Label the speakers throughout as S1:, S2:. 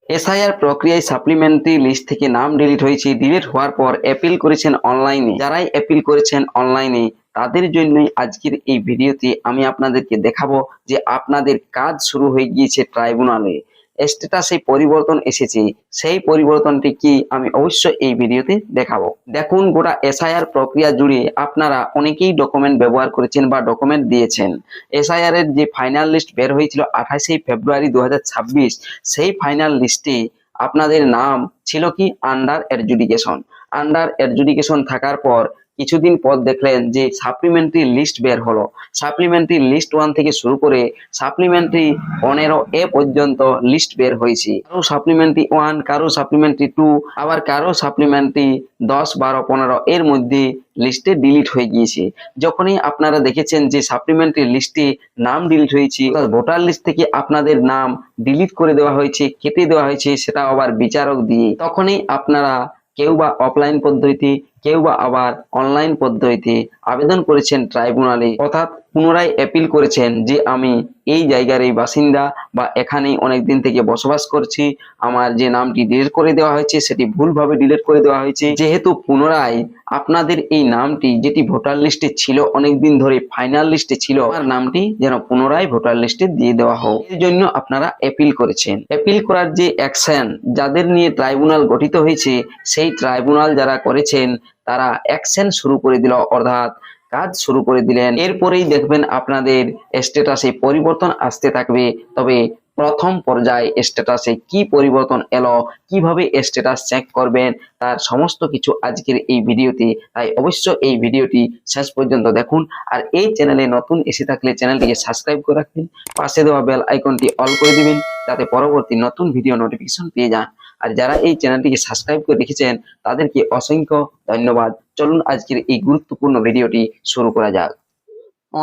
S1: SIR প্রক্রিয়ায় supplementary list থেকে নাম ডিলিট হয়েছে। ডিলিট হওয়ার পর অ্যাপিল করেছেন অনলাইনে। যারাই অ্যাপিল করেছেন অনলাইনে তাদের জন্যই আজকের এই ভিডিওতে আমি আপনাদেরকে দেখাবো যে আপনাদের কাজ শুরু হয়ে গিয়েছে ট্রাইব্যুনালে। স্ট্যাটাসে পরিবর্তন এসেছে, সেই পরিবর্তনটি কি আমি অবশ্যই এই ভিডিওতে দেখাবো। দেখুন, গোটা এসআইআর প্রক্রিয়া জুড়ে আপনারা অনেকেই ডকুমেন্ট ব্যবহার করেছেন বা ডকুমেন্ট দিয়েছেন। এসআইআর এর যে ফাইনাল লিস্ট বের হয়েছিল 28 ফেব্রুয়ারি 2026, সেই ফাইনাল লিস্টে আপনাদের নাম ছিল কি আন্ডার এডজুডিকেশন। আন্ডার এডজুডিকেশন থাকার পর কিছুদিন পর দেখলেন যে সাপ্লিমেন্টারি লিস্ট বের হলো। সাপ্লিমেন্টারি লিস্ট 1 থেকে শুরু করে সাপ্লিমেন্টারি 15A পর্যন্ত লিস্ট বের হয়েছে। কারো সাপ্লিমেন্টারি 1, কারো সাপ্লিমেন্টারি 2, আবার কারো সাপ্লিমেন্টারি 10, 12, 15 এর মধ্যে লিস্টে ডিলিট হয়ে গিয়েছে। যখনই আপনারা দেখেছেন যে সাপ্লিমেন্টারি লিস্টে নাম ডিলিট হয়েছে, ভোটার লিস্ট থেকে আপনাদের নাম ডিলিট করে দেওয়া হয়েছে, কেটে দেওয়া হয়েছে, সেটা আবার বিচারক দিয়ে, তখনই আপনারা কেউ বা অফলাইন পদ্ধতি, কেউ বা আবার অনলাইন পদ্ধতিতে আবেদন করেছেন ট্রাইব্যুনালে, অর্থাৎ পুনরায় অ্যাপিল করেছেন যে আমি এই জায়গার এই বাসিন্দা বা এখানেই অনেকদিন থেকে বসবাস করছি, আমার যে নামটি ডিলিট করে দেওয়া হয়েছে সেটি ভুলভাবে ডিলিট করে দেওয়া হয়েছে। যেহেতু পুনরায় আপনাদের এই নামটি যেটি ভোটার লিস্টে ছিল অনেকদিন ধরে, ফাইনাল লিস্টে ছিল, আমার নামটি যেন পুনরায় ভোটার লিস্টে দিয়ে দেওয়া হোক, এর জন্য আপনারা অ্যাপিল করেছেন। অ্যাপিল করার যে অ্যাকশন, যাদের নিয়ে ট্রাইব্যুনাল গঠিত হয়েছে, সেই ট্রাইব্যুনাল যারা করেছেন তারা অ্যাকশন শুরু করে দিল, অর্থাৎ কাজ শুরু করে দিলেন। এরপরেই দেখবেন আপনাদের স্ট্যাটাসে পরিবর্তন আসতে থাকবে। তবে প্রথম পর্যায়ে স্ট্যাটাসে কি পরিবর্তন এলো, কিভাবে স্ট্যাটাস চেক করবেন, তার সমস্ত কিছু আজকের এই ভিডিওতে। তাই অবশ্যই এই ভিডিওটি শেষ পর্যন্ত দেখুন। আর এই চ্যানেলে নতুন এসে থাকলে চ্যানেলটিকে সাবস্ক্রাইব করে রাখবেন, পাশে দেওয়া বেল আইকনটি অল করে দিবেন যাতে পরবর্তী নতুন ভিডিও নোটিফিকেশন পেয়ে যান। আর যারা এই চ্যানেলটিকে সাবস্ক্রাইব করে রেখেছেন তাদেরকে অসংখ্য ধন্যবাদ। চলুন আজকের এই গুরুত্বপূর্ণ ভিডিওটি শুরু করা যাক।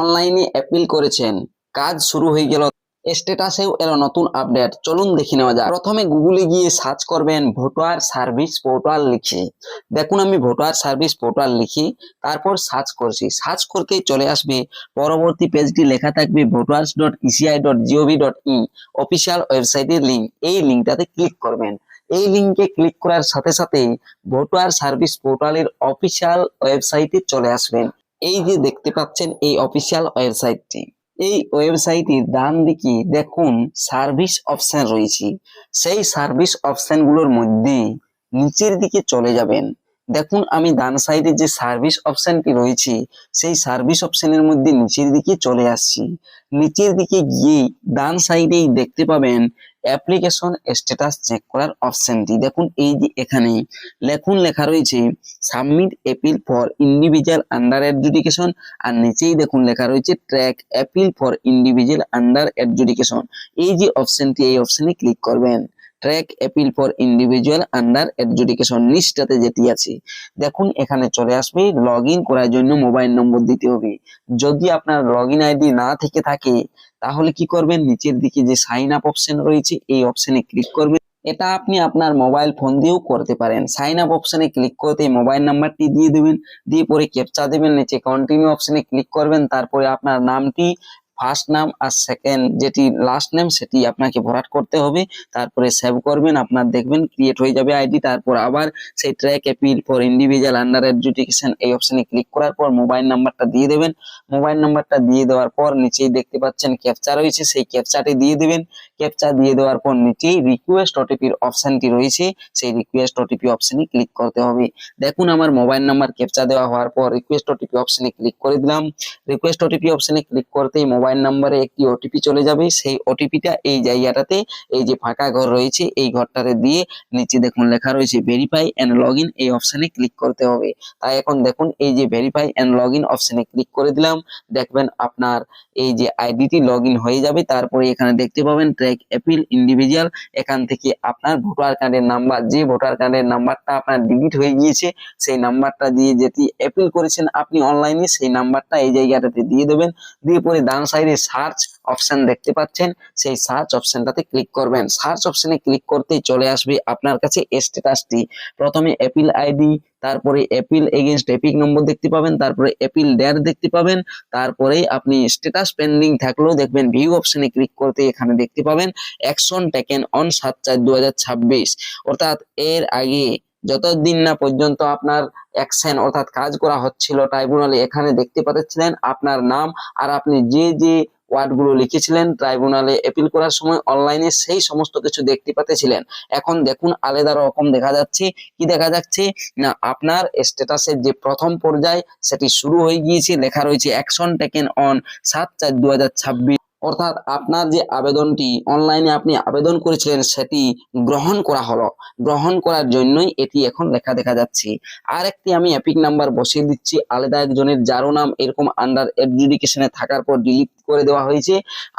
S1: অনলাইনে অ্যাপিল করেছেন, কাজ শুরু হয়ে গেল, স্ট্যাটাসেও এলো নতুন আপডেট। চলুন দেখে নেওয়া যাক। প্রথমে গুগলে গিয়ে সার্চ করবেন ভোটার সার্ভিস পোর্টাল লিখে। দেখুন, আমি ভোটার সার্ভিস পোর্টাল লিখি, তারপর সার্চ করছি। সার্চ করতেই চলে আসবে পরবর্তী পেজটি, লেখা থাকবে voters.eci.gov.in অফিসিয়াল ওয়েবসাইটের লিঙ্ক। এই লিঙ্কটাতে ক্লিক করবেন। এই লিঙ্কে ক্লিক করার সাথে সাথেই ভোটার সার্ভিস পোর্টালের অফিসিয়াল ওয়েবসাইটে চলে আসবেন। এই যে দেখতে পাচ্ছেন এই অফিসিয়াল ওয়েবসাইটটি, এই ওয়েবসাইটের ডান দিকে দেখুন সার্ভিস অপশন রয়েছে। সেই সার্ভিস অপশনগুলোর মধ্যে নিচের দিকে চলে যাবেন। দেখুন, আমি ডান সাইডে যে সার্ভিস অপশনটি রয়েছে সেই সার্ভিস অপশনের মধ্যে নিচের দিকে চলে আসছি। নিচের দিকে গিয়ে ডান সাইডেই দেখতে পাবেন অ্যাপ্লিকেশন স্ট্যাটাস চেক করার অপশনটি। দেখুন, এই যে এখানে লেখা রয়েছে submit appeal for individual under adjudication, আর নিচেই দেখুন লেখা রয়েছে track appeal for individual under adjudication. এই যে অপশনটি, এই অপশনে ক্লিক করবেন। Track appeal for individual under adjudication নিচটাতে যেটি আছে, দেখুন এখানে চলে আসবে লগ ইন করার জন্য মোবাইল নম্বর দিতে হবে। যদি আপনার লগ ইন আইডি না থেকে থাকে তাহলে কি করবেন, নিচের দিকে যে সাইন আপ অপশন রয়েছে এই অপশনে ক্লিক করবেন। এটা আপনি আপনার মোবাইল ফোন দিয়েও করতে পারেন। সাইন আপ অপশনে ক্লিক করতে মোবাইল নাম্বারটি দিয়ে দেবেন, দিয়ে পরে ক্যাপচা দেবেন, নিচে কন্টিনিউ অপশনে ক্লিক করবেন। তারপরে আপনার নামটি, ফার্স্ট নাম আর সেকেন্ড যেটি লাস্ট নেম সেটি আপনাকে ভরাট করতে হবে। তারপরে সেভ করবেন, আপনার দেখবেন ক্রিয়েট হয়ে যাবে আইডি। তারপর আবার সেই track appeal for individual under adjudication এই অপশনে ক্লিক করার পর মোবাইল নাম্বারটা দিয়ে দেবেন। মোবাইল নাম্বারটা দিয়ে দেওয়ার পর নিচেই দেখতে পাচ্ছেন ক্যাপচা রয়েছে, সেই ক্যাপচাটি দিয়ে দেবেন। ক্যাপচা দিয়ে দেওয়ার পর নিচেই রিকোয়েস্ট ওটিপির অপশনটি রয়েছে, সেই রিকোয়েস্ট ওটিপি অপশনে ক্লিক করতে হবে। দেখুন, আমার মোবাইল নাম্বার ক্যাপচা দেওয়া হওয়ার পর রিকোয়েস্ট ওটিপি অপশনে ক্লিক করে দিলাম। রিকোয়েস্ট ওটিপি অপশনে ক্লিক করতেই মোবাইল নাম্বারে একটি ওটিপি চলে যাবে। সেই ওটিপিটা এই জায়গাটাতে, এই যে ফাঁকা ঘর রয়েছে এই ঘরটাতে দিয়ে নিচে দেখুন লেখা রয়েছে ভেরিফাই এন্ড লগ ইন, এই অপশনে ক্লিক করতে হবে। তাই এখন দেখুন এই যে ভেরিফাই এন্ড লগ ইন অপশনে ক্লিক করে দিলাম। দেখবেন আপনার এই যে আইডিটি লগ ইন হয়ে যাবে। তারপরে এখানে দেখতে পাবেন ট্র্যাক অ্যাপিল ইন্ডিভিজুয়াল, এখান থেকে আপনার ভোটার কার্ডের নাম্বার, যে ভোটার কার্ডের নাম্বারটা আপনার ডিলিট হয়ে গিয়েছে সেই নাম্বারটা দিয়ে যেটি অ্যাপিল করেছেন আপনি অনলাইনে, সেই নাম্বারটা এই জায়গাটাতে দিয়ে দেবেন। দিয়ে পরে ডান সাইডে সার্চ অপশন দেখতে পাচ্ছেন, সেই সার্চ অপশনটাতে ক্লিক করবেন। সার্চ অপশনে ক্লিক করতেই চলে আসবে আপনার কাছে স্ট্যাটাসটি। প্রথমে অ্যাপিল আইডি, তারপরে অ্যাপিল এগেইনস্ট এপিক নম্বর দেখতে পাবেন, তারপরে অ্যাপিল ডেট দেখতে পাবেন, তারপরে আপনি স্ট্যাটাস পেন্ডিং থাকলেও দেখবেন ভিউ অপশনে ক্লিক করতে এখানে দেখতে পাবেন অ্যাকশন টেকেন অন 7/4/2026। অর্থাৎ এর আগে যতদিন না পর্যন্ত আপনার অ্যাকশন অর্থাৎ কাজ করা হচ্ছিল ট্রাইব্যুনালে, এখানে দেখতে পাচ্ছিলেন আপনার নাম আর আপনি যে যে ওয়ার্ডগুলো লিখেছিলেন ট্রাইব্যুনালে অ্যাপিল করার সময় অনলাইনে, সেই সমস্ত কিছু দেখতে পাচ্ছিলেন। এখন দেখুন আলাদা রকম দেখা যাচ্ছে। কি দেখা যাচ্ছে না, আপনার স্ট্যাটাসের যে প্রথম পর্যায় সেটি শুরু হয়ে গিয়েছে, লেখা রয়েছে অ্যাকশন টেকেন অন 7/4/2026। অর্থাৎ আপনার যে আবেদনটি অনলাইনে আপনি আবেদন করেছিলেন সেটি গ্রহণ করা হলো। গ্রহণ করার জন্যই এটি এখন লেখা দেখা যাচ্ছে। আর একটি আমি এপিক নাম্বার বসিয়ে দিচ্ছি আলাদা একজনের, যারও নাম এরকম আন্ডার এডজুডিকেশনে থাকার পর ডিলিট করে দেওয়া হয়েছে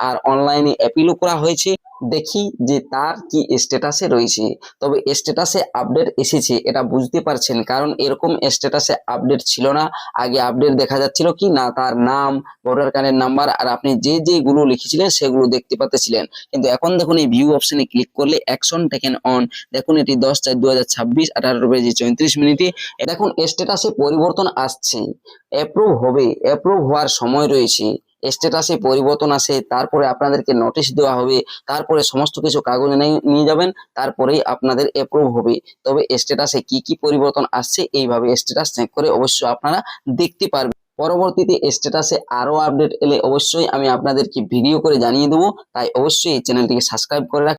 S1: আর অনলাইনে অ্যাপিলও করা হয়েছে। দেখি যে তার কি স্ট্যাটাসে রয়েছে। তবে স্ট্যাটাসে আপডেট এসেছে এটা বুঝতে পারছেন, কারণ এরকম স্ট্যাটাসে আপডেট ছিল না। আগে আপডেট দেখা যাচ্ছিল কি না, তার নাম, ভোটার কার্ডের নাম্বার আর আপনি যে যেগুলো লিখেছিলেন সেগুলো দেখতে পাচ্ছিলেন। কিন্তু এখন দেখুন এই ভিউ অপশনে ক্লিক করলে অ্যাকশন টেকেন অন, দেখুন এটি 10/4/2026 18:34 দেখুন স্ট্যাটাসে পরিবর্তন আসছে, অ্যাপ্রুভ হবে, অ্যাপ্রুভ হওয়ার সময় রয়েছে। স্ট্যাটাসে পরিবর্তন আসে, তারপরে আপনাদেরকে নোটিশ দেওয়া হবে, তারপরে সমস্ত কিছু কাগজ নিয়ে যাবেন, তারপরেই আপনাদের অ্যাপ্রুভ হবে। তবে স্ট্যাটাসে কি কি পরিবর্তন আসছে এইভাবে স্ট্যাটাস চেক করে অবশ্যই আপনারা দেখতে পারবেন। পরবর্তীতে স্ট্যাটাসে আরো আপডেট এলে অবশ্যই আমি আপনাদেরকে ভিডিও করে জানিয়ে দেবো, তাই অবশ্যই এই চ্যানেলটিকে সাবস্ক্রাইব করে রাখবেন।